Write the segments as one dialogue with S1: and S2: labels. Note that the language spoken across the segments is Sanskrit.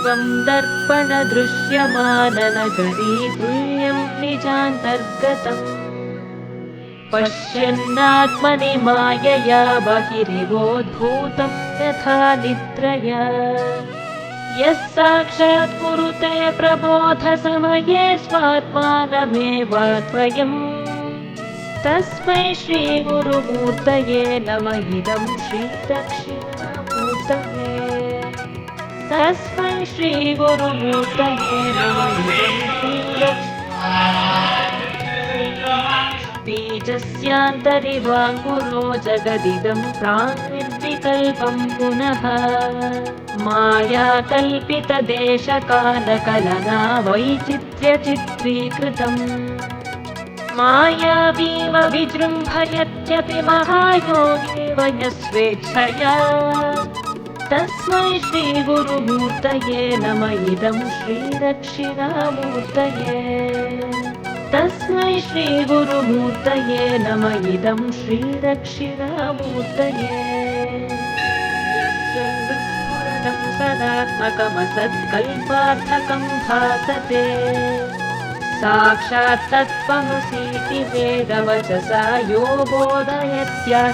S1: विश्वं दर्पणदृश्यमाननगरी तुल्यं निजान्तर्गतम् पश्यन्नात्मनि मायया बहिरिवोद्भूतं यथा निद्रया यः साक्षात् कुरुते प्रबोधसमये स्वात्मानमेवाद्वयम् तस्मै श्रीगुरुमूर्तये नमः इदं श्रीदक्षिणामूर्तये तस्मै श्रीगुरुमूर्तये नमः इदं बीजस्यान्तरिवाङ्गुरो जगदिदं प्राङ्निर्विकल्पं पुनः मायाकल्पितदेशकालकलना वैचित्र्यचित्रीकृतम् मायावीव विजृम्भयत्यपि महायोगेव यस्वेच्छया तस्मै श्रीगुरुमूर्तये नमः इदं श्रीदक्षिणामूर्तये तस्मै श्रीगुरुमूर्तये नमः इदं श्रीदक्षिणामूर्तये स्फुरदं सदात्मकमसत्कल्पार्थकं भासते साक्षात् तत्त्वमसीति वेदवचसा यो बोधयत्याश्रितान्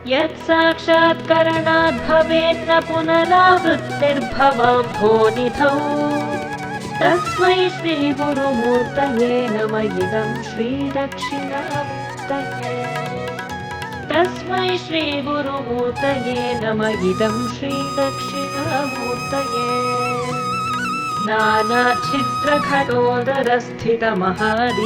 S1: यत् साक्षात्करणात् भवेन्न पुनरावृत्तिर्भवाम्भोनिधौ तस्मै श्रीगुरुमूर्तये नमः इदं श्रीदक्षिणामूर्तये तस्मै श्रीगुरुमूर्तये नमः इदं श्रीदक्षिणामूर्तये नानाच्छिद्रघटोदरस्थितमहादि